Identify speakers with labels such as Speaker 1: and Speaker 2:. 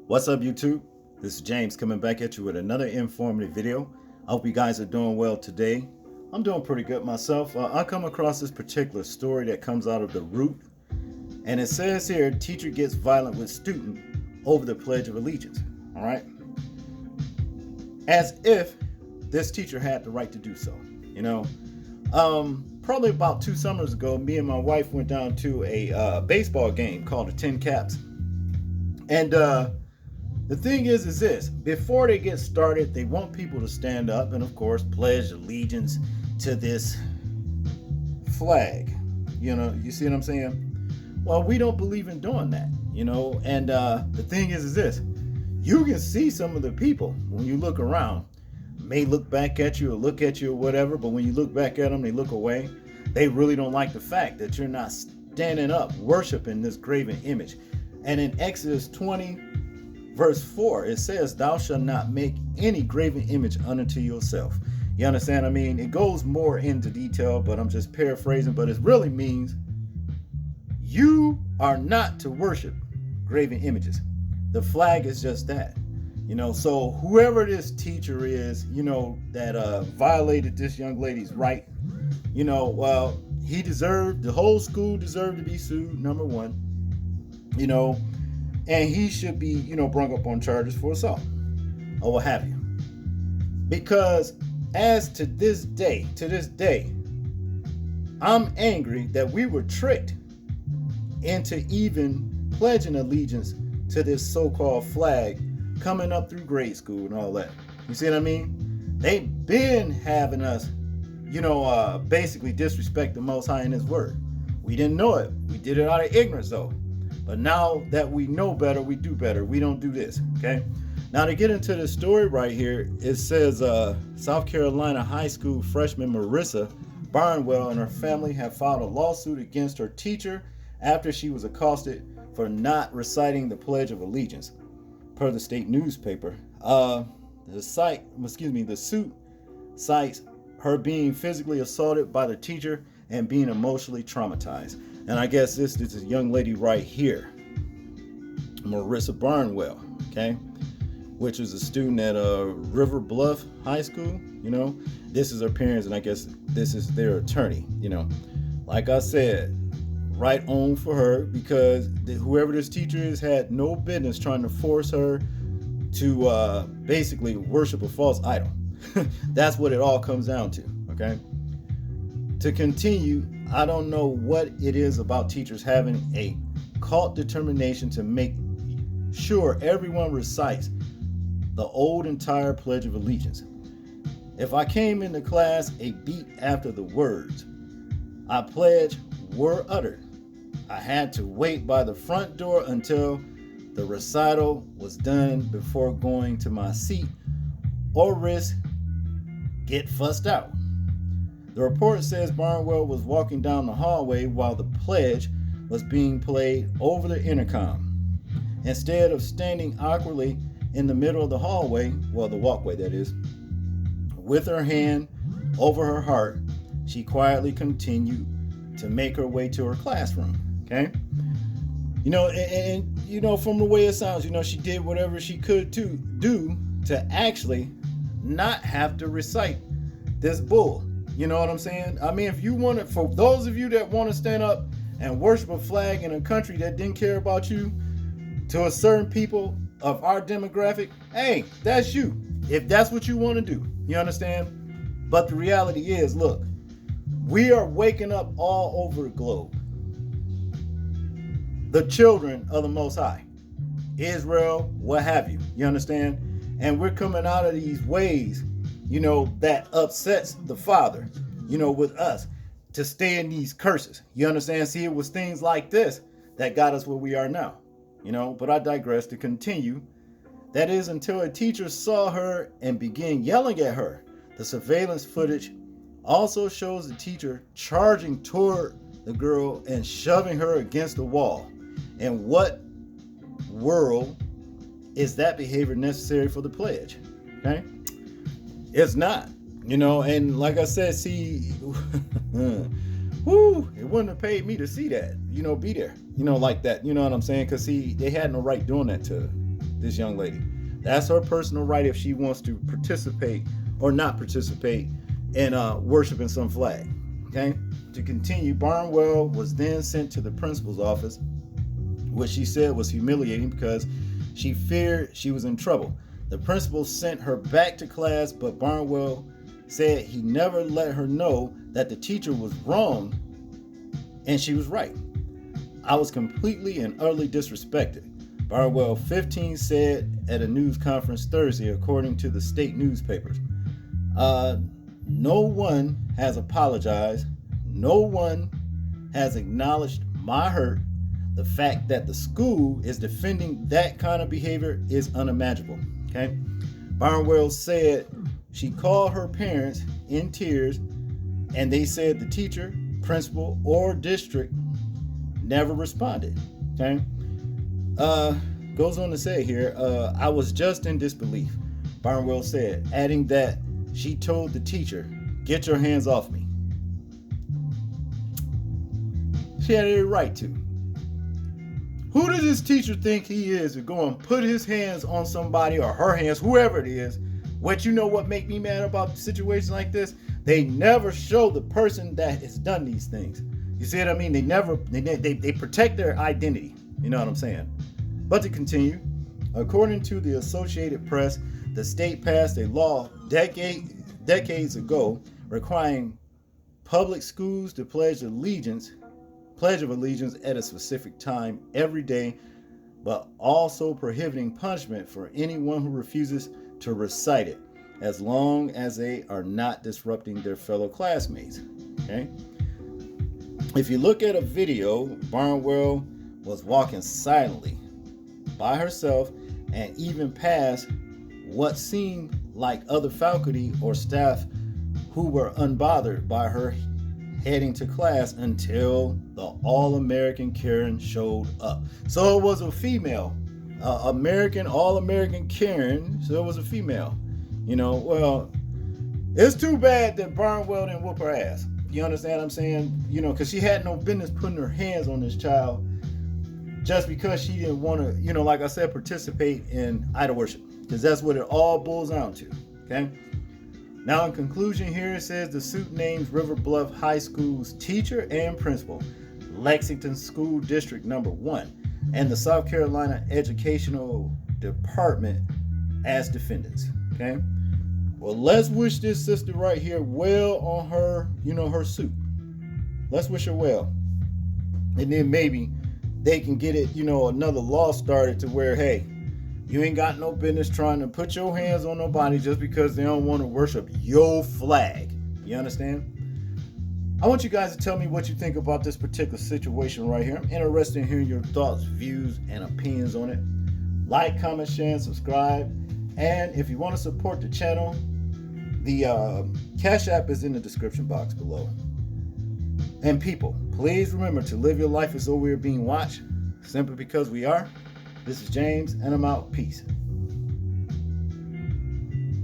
Speaker 1: What's up, YouTube? This is James coming back at you with another informative video. I hope you guys are doing well today. I'm doing pretty good myself. I come across this particular story that comes out of the Root, and it says here, teacher gets violent with student over the Pledge of Allegiance. All right, as if this teacher had the right to do so. You know, probably about 2 summers ago, me and my wife went down to a baseball game called the Tin Caps, and the thing is this: before they get started, they want people to stand up and, of course, pledge allegiance to this flag. You see what I'm saying? Well, we don't believe in doing that, And the thing is this: you can see some of the people when you look around, may look back at you or look at you or whatever, but when you look back at them, they look away. They really don't like the fact that you're not standing up, worshiping this graven image. And in Exodus 20, verse 4, it says, "Thou shalt not make any graven image unto yourself." You understand? I mean, it goes more into detail, but I'm just paraphrasing. But it really means you are not to worship graven images. The flag is just that. So whoever this teacher is, that violated this young lady's right, well, the whole school deserved to be sued, number one, and he should be, brought up on charges for assault or what have you. Because as to this day, I'm angry that we were tricked into even pledging allegiance to this so-called flag coming up through grade school and all that. You see what I mean? They've been having us, basically disrespect the Most High in His word. We didn't know it. We did it out of ignorance, though. But now that we know better, we do better. We don't do this, okay? Now, to get into the story right here, it says South Carolina high school freshman Marissa Barnwell and her family have filed a lawsuit against her teacher after she was accosted for not reciting the Pledge of Allegiance, per the state newspaper. The suit cites her being physically assaulted by the teacher and being emotionally traumatized. And I guess this is a young lady right here, Marissa Barnwell, okay, which is a student at River Bluff High School. This is her parents, and I guess this is their attorney. Like I said, right on for her, because whoever this teacher is had no business trying to force her to basically worship a false idol. That's what it all comes down to, okay? To continue, I don't know what it is about teachers having a cult determination to make sure everyone recites the old entire Pledge of Allegiance. If I came into class a beat after the words I pledge were uttered, I had to wait by the front door until the recital was done before going to my seat, or risk get fussed out. The report says Barnwell was walking down the hallway while the pledge was being played over the intercom. Instead of standing awkwardly in the middle of the hallway, well, the walkway that is, with her hand over her heart, she quietly continued to make her way to her classroom. Okay? And from the way it sounds, she did whatever she could to do to actually not have to recite this bull. You know what I'm saying? I mean, if you want to, for those of you that want to stand up and worship a flag in a country that didn't care about you, to a certain people of our demographic, hey, that's you. If that's what you want to do, you understand? But the reality is, look, we are waking up all over the globe. The children of the Most High, Israel, what have you, you understand? And we're coming out of these ways, that upsets the Father, with us to stay in these curses. You understand? See, it was things like this that got us where we are now, but I digress. To continue, that is until a teacher saw her and began yelling at her. The surveillance footage also shows the teacher charging toward the girl and shoving her against the wall. In what world is that behavior necessary for the pledge? Okay? It's not, and like I said, see, it wouldn't have paid me to see that, be there, like that, you know what I'm saying? Because see, they had no right doing that to this young lady. That's her personal right if she wants to participate or not participate in worshiping some flag. Okay? To continue, Barnwell was then sent to the principal's office, which she said was humiliating because she feared she was in trouble. The principal sent her back to class, but Barnwell said he never let her know that the teacher was wrong and she was right. I was completely and utterly disrespected, Barnwell 15 said at a news conference Thursday, according to the state newspapers. No one has apologized. No one has acknowledged my hurt. The fact that the school is defending that kind of behavior is unimaginable. Okay? Barnwell said she called her parents in tears, and they said the teacher, principal, or district never responded. Okay? Goes on to say here, I was just in disbelief, Barnwell said, adding that she told the teacher, "Get your hands off me." She had every right to. Who does this teacher think he is to go and put his hands on somebody, or her hands, whoever it is? What you know what make me mad about situations like this? They never show the person that has done these things. You see what I mean? They protect their identity. You know what I'm saying? But to continue, according to the Associated Press, the state passed a law decades ago requiring public schools to pledge of allegiance at a specific time every day, but also prohibiting punishment for anyone who refuses to recite it, as long as they are not disrupting their fellow classmates. Okay? If you look at a video, Barnwell was walking silently by herself and even past what seemed like other faculty or staff who were unbothered by her heading to class until the All-American Karen showed up. So it was a female, All-American Karen, so it was a female. You know, well, it's too bad that Barnwell didn't whoop her ass. You understand what I'm saying? You know, because she had no business putting her hands on this child just because she didn't want to, you know, like I said, participate in idol worship. Because that's what it all boils down to. Okay? Now, in conclusion here, it says the suit names River Bluff High School's teacher and principal, Lexington School District Number 1, and the South Carolina Educational Department as defendants. Okay? Well, let's wish this sister right here well on her, you know, her suit. Let's wish her well. And then maybe they can get it, you know, another law started to where, hey, you ain't got no business trying to put your hands on nobody just because they don't want to worship your flag. You understand? I want you guys to tell me what you think about this particular situation right here. I'm interested in hearing your thoughts, views, and opinions on it. Like, comment, share, and subscribe. And if you want to support the channel, the Cash App is in the description box below. And people, please remember to live your life as though we are being watched, simply because we are. This is James, and I'm out. Peace.